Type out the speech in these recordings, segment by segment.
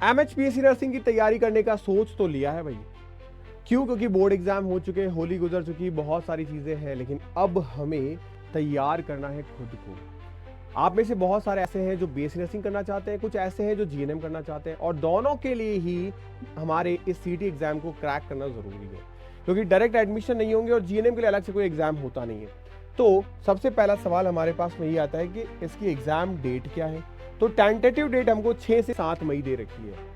एमएचपीएससी nursing की तैयारी करने का सोच तो लिया है भाई। क्यों? क्योंकि बोर्ड एग्जाम हो चुके हैं, होली गुजर चुकी, बहुत सारी चीजें हैं, लेकिन अब हमें तैयार करना है खुद को। आप में से बहुत सारे ऐसे हैं जो बीएससी नर्सिंग करना चाहते हैं, कुछ ऐसे हैं जो जीएनएम करना चाहते हैं, और दोनों के लिए ही हमारे इस सीटी एग्जाम को क्रैक करना जरूरी है, क्योंकि डायरेक्ट एडमिशन नहीं होंगे और जीएनएम के लिए अलग से कोई एग्जाम होता नहीं है। तो सबसे पहला सवाल हमारे पास में ये आता है कि इसकी एग्जाम डेट क्या है। तो टेंटेटिव डेट हमको 6 से 7 मई दे रखी है।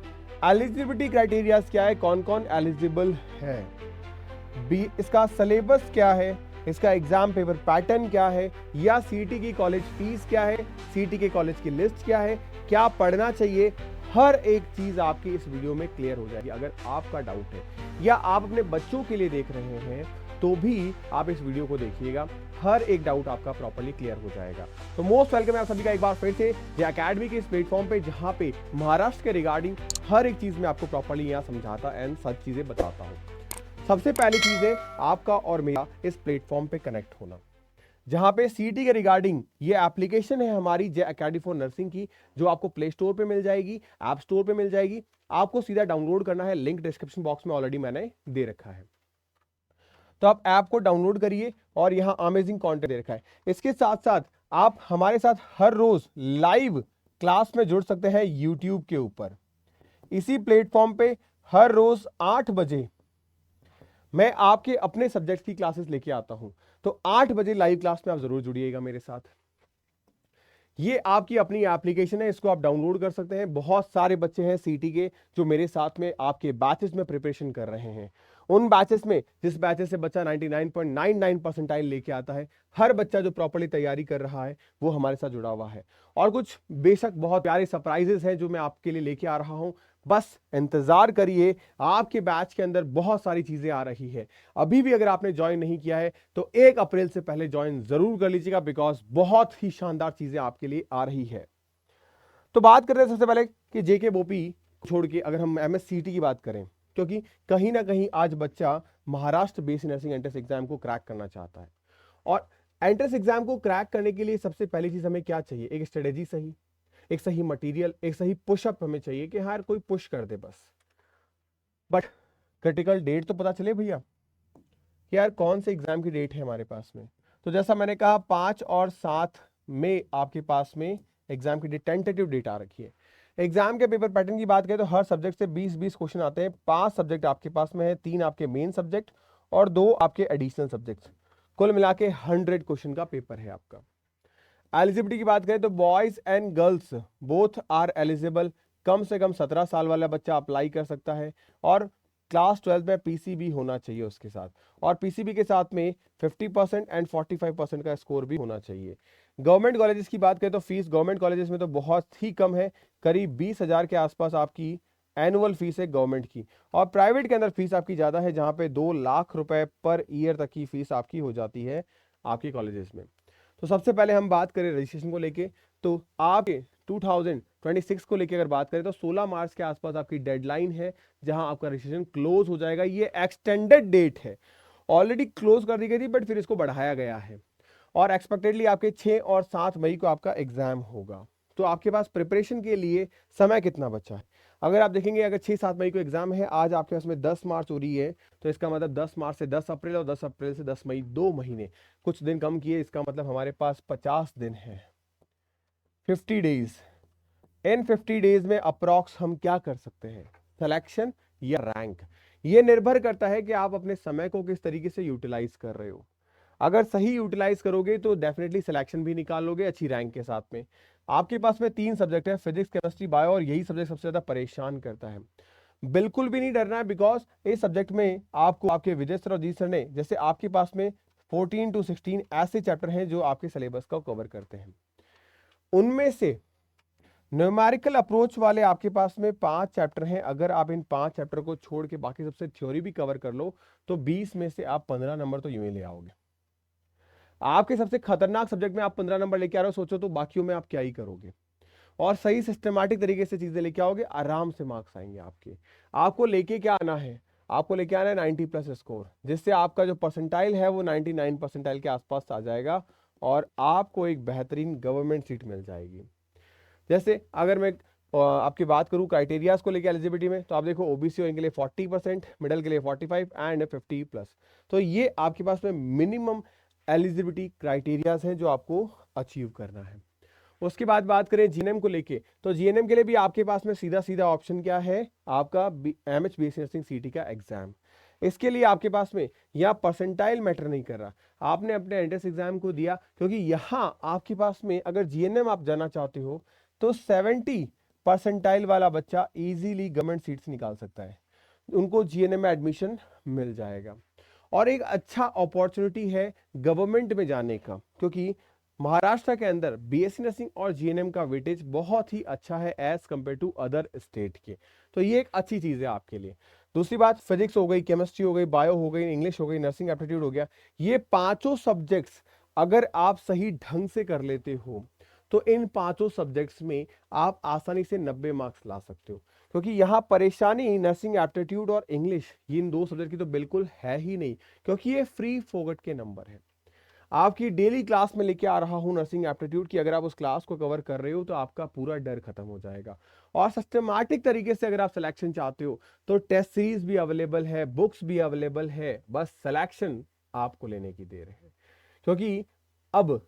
एलिजिबिलिटी क्राइटेरिया क्या है, कौन कौन एलिजिबल है, इसका सिलेबस क्या है, इसका एग्जाम पेपर पैटर्न क्या है, या सीटी की कॉलेज फीस क्या है, सीटी के कॉलेज की लिस्ट क्या है, क्या पढ़ना चाहिए, हर एक चीज आपकी इस वीडियो में क्लियर हो जाएगी। अगर आपका डाउट है या आप अपने बच्चों के लिए देख रहे हैं तो भी आप इस वीडियो को देखिएगा, हर एक डाउट आपका प्रॉपर्ली क्लियर हो जाएगा। तो मोस्ट वेलकम है आप सभी का एक बार फिर से जे अकेडमी के इस प्लेटफॉर्म पे, जहां पे महाराष्ट्र के रिगार्डिंग हर एक चीज में आपको प्रॉपर्ली यहाँ समझाता एंड सच चीजें बताता हूँ। सबसे पहली चीज है आपका और मेरा इस प्लेटफॉर्म पे कनेक्ट होना, जहां पे सीटी के रिगार्डिंग ये एप्लीकेशन है हमारी जे अकेडमी फॉर नर्सिंग की, जो आपको प्ले स्टोर पे मिल जाएगी, ऐप स्टोर पे मिल जाएगी। आपको सीधा डाउनलोड करना है, लिंक डिस्क्रिप्शन बॉक्स में ऑलरेडी मैंने दे रखा है। तो आप ऐप को डाउनलोड करिए और यहाँ अमेजिंग कंटेंट दे रखा है। इसके साथ साथ आप हमारे साथ हर रोज लाइव क्लास में जुड़ सकते हैं यूट्यूब के ऊपर। इसी प्लेटफॉर्म पे हर रोज 8 बजे मैं आपके अपने सब्जेक्ट की क्लासेस लेके आता हूं, तो 8 बजे लाइव क्लास में आप जरूर जुड़िएगा मेरे साथ। ये आपकी अपनी एप्लीकेशन है, इसको आप डाउनलोड कर सकते हैं। बहुत सारे बच्चे हैं सीटी के जो मेरे साथ में आपके बैचेस में प्रिपरेशन कर रहे हैं। उन बैचेस में जिस बैचेस से बच्चा 99.99 परसेंटाइल लेके आता है, हर बच्चा जो प्रॉपर्ली तैयारी कर रहा है वो हमारे साथ जुड़ा हुआ है। और कुछ बेशक बहुत प्यारे सरप्राइजेस हैं जो मैं आपके लिए लेके आ रहा हूं, बस इंतजार करिए। आपके बैच के अंदर बहुत सारी चीजें आ रही है। अभी भी अगर आपने ज्वाइन नहीं किया है तो 1 अप्रैल से पहले ज्वाइन जरूर कर लीजिएगा, बिकॉज बहुत ही शानदार चीजें आपके लिए आ रही है। तो बात करते हैं सबसे पहले कि जेके बोपी छोड़ के अगर हम एमएससीटी की बात करें, क्योंकि कहीं ना कहीं आज बच्चा Maharashtra BSc nursing entrance exam को क्रैक करना चाहता है। और एंट्रेंस एग्जाम को क्रैक करने के लिए सबसे पहली चीज हमें क्या चाहिए, एक स्ट्रेटेजी सही, एक सही मटेरियल, एक सही पुशअप हमें चाहिए कि हाँ कोई पुश कर दे बस। बट क्रिटिकल डेट तो पता चले भैया कि यार कौन से एग्जाम की डेट है हमारे पास में। तो जैसा मैंने कहा 5 और 7 में आपके पास में एग्जाम की डेट, टेंटेटिव डेट आ रखी है। एग्जाम के पेपर पैटर्न की बात करें तो हर सब्जेक्ट से 20-20 क्वेश्चन आते हैं। 5 सब्जेक्ट आपके पास में है, 3 आपके मेन सब्जेक्ट और 2 आपके एडिशनल सब्जेक्ट। कुल मिला के 100 क्वेश्चन का पेपर है आपका। एलिजिबिलिटी की बात करें तो boys and girls both are eligible. कम से कम 17 साल वाला बच्चा अप्लाई कर सकता है और क्लास 12 में पीसीबी होना चाहिए उसके साथ, और पीसीबी के साथ में 50% एंड 45% का स्कोर भी होना चाहिए। गवर्नमेंट कॉलेजेस की बात करें तो फीस गवर्नमेंट कॉलेजेस में तो बहुत ही कम है, करीब 20,000 के आसपास आपकी एनुअल फीस है गवर्नमेंट की। और प्राइवेट के अंदर फीस आपकी ज़्यादा है, जहाँ पे 2 लाख रुपए पर ईयर तक की फीस आपकी हो जाती है आपके कॉलेजेस में। तो सबसे पहले हम बात करें रजिस्ट्रेशन को लेके, तो आपके 2026 को लेके अगर बात करें तो 16 मार्च के आसपास आपकी डेडलाइन है जहां आपका रजिस्ट्रेशन क्लोज हो जाएगा। ये एक्सटेंडेड डेट है, ऑलरेडी क्लोज कर दी गई थी बट फिर इसको बढ़ाया गया है, और एक्सपेक्टेडली आपके 6 और 7 मई को आपका एग्जाम होगा। तो आपके पास प्रिपरेशन के लिए समय कितना बचा है? अगर आप देखेंगे अगर 6-7 मई को एग्जाम है, आज आपके पास में 10 मार्च हो रही है, तो इसका मतलब 10 मार्च से 10 अप्रैल और 10 अप्रैल से 10 मई, 2 महीने, कुछ दिन कम किए, इसका मतलब हमारे पास 50 दिन है, 50 डेज। इन 50 डेज में अप्रॉक्स हम क्या कर सकते हैं, सिलेक्शन या रैंक। ये निर्भर करता है कि आप अपने समय को किस तरीके से यूटिलाइज कर रहे हो। अगर सही यूटिलाइज करोगे तो डेफिनेटली सिलेक्शन भी निकालोगे अच्छी रैंक के साथ में। आपके पास में 3 सब्जेक्ट है, फिजिक्स, केमिस्ट्री, बायो, और यही सब्जेक्ट सबसे ज्यादा परेशान करता है। बिल्कुल भी नहीं डरना है, बिकॉज इस सब्जेक्ट में आपको आपके विजय सर और जीत सर ने, जैसे आपके पास में 14 to 16 ऐसे चैप्टर हैं जो आपके सिलेबस का कवर करते हैं। उनमें से न्यूमेरिकल अप्रोच वाले आपके पास में 5 चैप्टर हैं। अगर आप इन 5 चैप्टर को छोड़ के बाकी सबसे थ्योरी भी कवर कर लो तो 20 में से आप 15 नंबर तो यूं ही ले आओगे। आपके सबसे खतरनाक सब्जेक्ट में आप 15 नंबर लेके आ रहे हो, सोचो तो बाकियों में आप क्या ही करोगे। और सही सिस्टमैटिक तरीके से चीजें लेके आओगे, आराम से मार्क्स आएंगे आपके। आपको लेके क्या आना है, आपको लेके आना है 90+ स्कोर, जिससे आपका जो परसेंटाइल है वो 99 परसेंटाइल के आसपास आ जाएगा और आपको एक बेहतरीन गवर्नमेंट सीट मिल जाएगी। जैसे अगर मैं आपकी बात करूं क्राइटेरियाज को लेकर एलिजिबिलिटी में, तो आप देखो ओबीसी के लिए 40%, मिडिल के लिए 45 एंड 50+। तो ये आपके पास में मिनिमम एलिजिबिलिटी क्राइटेरियाज हैं जो आपको अचीव करना है। उसके बाद बात करें जीएनएम को लेके, तो जीएनएम के लिए भी आपके पास में सीधा सीधा ऑप्शन क्या है, आपका एमएच बीएससी नर्सिंग सीटी का एग्जाम। इसके लिए आपके पास में यहाँ परसेंटाइल मैटर नहीं कर रहा, आपने अपने एंट्रेंस एग्जाम को दिया, क्योंकि यहाँ आपके पास में अगर जीएनएम आप जाना चाहते हो तो 70 परसेंटाइल वाला बच्चा इजीली गवर्नमेंट सीट्स निकाल सकता है, उनको जीएनएम में एडमिशन मिल जाएगा। और एक अच्छा अपॉर्चुनिटी है गवर्नमेंट में जाने का, क्योंकि महाराष्ट्र के अंदर बीएससी नर्सिंग और जीएनएम का वेटेज बहुत ही अच्छा है as compare to other state के, तो ये एक अच्छी चीज है आपके लिए। दूसरी बात, फिजिक्स हो गई, केमिस्ट्री हो गई, बायो हो गई, इंग्लिश हो गई, नर्सिंग एप्टीट्यूड हो गया, ये पांचों सब्जेक्ट्स अगर आप सही ढंग से कर लेते हो तो इन पांचों सब्जेक्ट्स में आप आसानी से 90 मार्क्स ला सकते हो, क्योंकि यहाँ परेशानी नर्सिंग एप्टीट्यूड और इंग्लिश ये इन दो सब्जेक्ट की तो बिल्कुल है ही नहीं, क्योंकि ये फ्री फोगट के नंबर है। आपकी डेली क्लास में लेके आ रहा हूं नर्सिंग एप्टीट्यूड की, अगर आप उस क्लास को कवर कर रहे हो तो आपका पूरा डर खत्म हो जाएगा। और सिस्टमैटिक तरीके से अगर आप सिलेक्शन चाहते हो तो टेस्ट सीरीज भी अवेलेबल है, बुक्स भी अवेलेबल है, बस सिलेक्शन आपको लेने की देर है। क्योंकि अब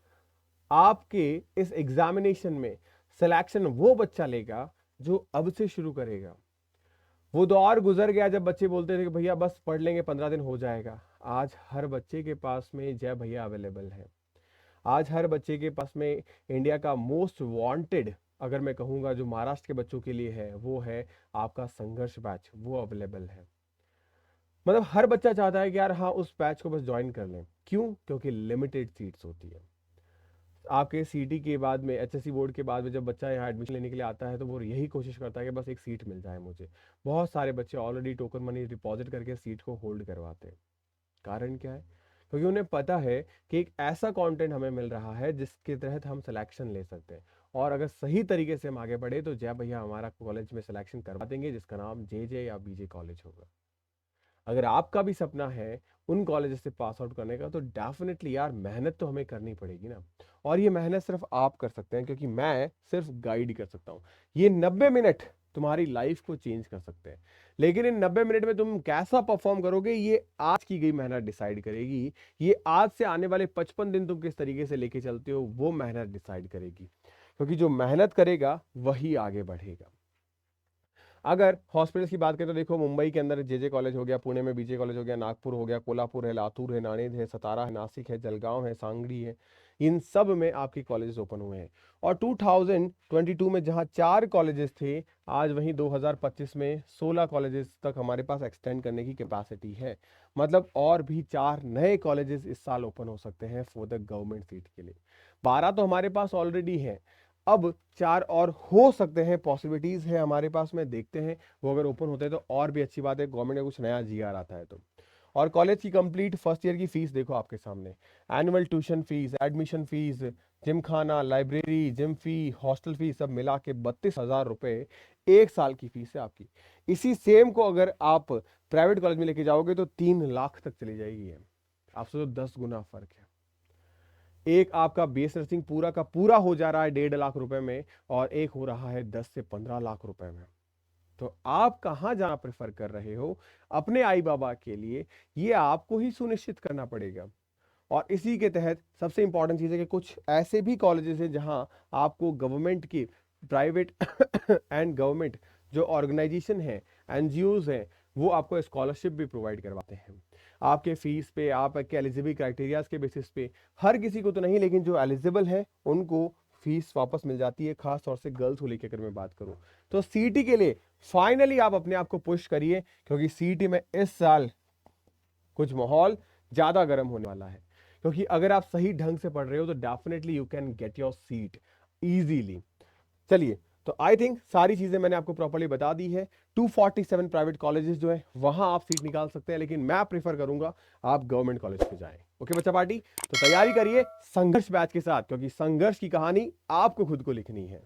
आपके इस एग्जामिनेशन में सिलेक्शन वो बच्चा लेगा जो अब से शुरू करेगा। वो दौर गुजर गया जब बच्चे बोलते थे कि भैया बस पढ़ लेंगे 15 दिन हो जाएगा। आज हर बच्चे के पास में जय भैया अवेलेबल है। आज हर बच्चे के पास में इंडिया का मोस्ट वांटेड, अगर मैं कहूँगा जो महाराष्ट्र के बच्चों के लिए है, वो है आपका संघर्ष बैच, वो अवेलेबल है। मतलब हर बच्चा चाहता है कि यार हाँ उस बैच को बस ज्वाइन कर लें। क्यों? क्योंकि लिमिटेड सीट्स होती है। आपके सीटी के बाद में, एचएससी बोर्ड के बाद में जब बच्चा यहाँ एडमिशन लेने के लिए आता है तो वो यही कोशिश करता है कि बस एक सीट मिल जाए मुझे। बहुत सारे बच्चे ऑलरेडी टोकन मनी डिपॉजिट करके सीट को होल्ड करवाते हैं। कारण क्या है? क्योंकि उन्हें पता है कि एक ऐसा कंटेंट हमें मिल रहा है जिसके तहत हम सिलेक्शन ले सकते हैं, और अगर सही तरीके से हम आगे बढ़े तो जय भैया हमारा कॉलेज में सिलेक्शन करवा देंगे जिसका नाम जे या बीजे कॉलेज होगा। अगर आपका भी सपना है उन कॉलेज से पास आउट करने का तो डेफिनेटली यार मेहनत तो हमें करनी पड़ेगी ना। और ये मेहनत सिर्फ आप कर सकते हैं, क्योंकि मैं सिर्फ गाइड कर सकता हूँ। ये 90 मिनट तुम्हारी लाइफ को चेंज कर सकते हैं, लेकिन इन 90 मिनट में तुम कैसा परफॉर्म करोगे ये आज की गई मेहनत डिसाइड करेगी। ये आज से आने वाले 55 दिन तुम किस तरीके से लेके चलते हो वो मेहनत डिसाइड करेगी, क्योंकि जो मेहनत करेगा वही आगे बढ़ेगा। अगर हॉस्पिटल्स की बात करें तो देखो मुंबई के अंदर जे कॉलेज हो गया, पुणे में बीजे कॉलेज हो गया, नागपुर हो गया, कोल्हापुर है, लातूर है, नांदेड़ है, सतारा है, नासिक है, जलगांव है, सांगली है, इन सब में आपके कॉलेजेस ओपन हुए हैं। और 2022 में जहां 4 कॉलेजेस थे, आज वहीं 2025 में 16 कॉलेजेस तक हमारे पास एक्सटेंड करने की कैपेसिटी है। मतलब और भी 4 नए कॉलेजेस इस साल ओपन हो सकते हैं फॉर द गवर्नमेंट सीट के लिए। 12 तो हमारे पास ऑलरेडी है, अब 4 और हो सकते हैं, पॉसिबिलिटीज है हमारे पास में, देखते हैं वो अगर ओपन होते हैं तो और भी अच्छी बात है, गवर्नमेंट का कुछ नया जीआर आता है तो। और कॉलेज की कंप्लीट फर्स्ट ईयर की फीस देखो आपके सामने, annual tuition fees, admission fees, gym खाना, लाइब्रेरी, जिम फी, हॉस्टल फीस सब मिला के 32,000 रुपए एक साल की फीस है आपकी। इसी सेम को अगर आप प्राइवेट कॉलेज में लेके जाओगे तो 3 लाख तक चली जाएगी है। आपसे तो 10 गुना फर्क है। एक आपका बेस नर्सिंग पूरा का पूरा हो जा रहा है 1.5 लाख रुपए में, और एक हो रहा है 10 से 15 लाख रुपए में। तो आप कहां जाना प्रेफर कर रहे हो अपने आई बाबा के लिए, ये आपको ही सुनिश्चित करना पड़ेगा। और इसी के तहत सबसे इंपॉर्टेंट चीज है कि कुछ ऐसे भी कॉलेजेस हैं जहां आपको गवर्नमेंट की, प्राइवेट एंड गवर्नमेंट जो ऑर्गेनाइजेशन है, एनजीओज हैं, वो आपको स्कॉलरशिप भी प्रोवाइड करवाते हैं आपके फीस पे, आपके एलिजिबल क्राइटेरियाज के बेसिस पे। हर किसी को तो नहीं, लेकिन जो एलिजिबल है उनको फीस वापस मिल जाती है, खास तौर से गर्ल्स को लेकर अगर मैं बात करूं तो। सीटी के लिए फाइनली आप अपने आप को पुश करिए, क्योंकि सीटी में इस साल कुछ माहौल ज्यादा गर्म होने वाला है। क्योंकि अगर आप सही ढंग से पढ़ रहे हो तो definitely you can get your seat easily. चलिए, तो आई थिंक सारी चीजें मैंने आपको प्रॉपर्ली बता दी है। 247 प्राइवेट कॉलेजेस जो है वहां आप सीट निकाल सकते हैं, लेकिन मैं प्रेफर करूंगा आप गवर्नमेंट कॉलेज पे जाएं। ओके बच्चा पार्टी, तो तैयारी करिए संघर्ष बैच के साथ, क्योंकि संघर्ष की कहानी आपको खुद को लिखनी है।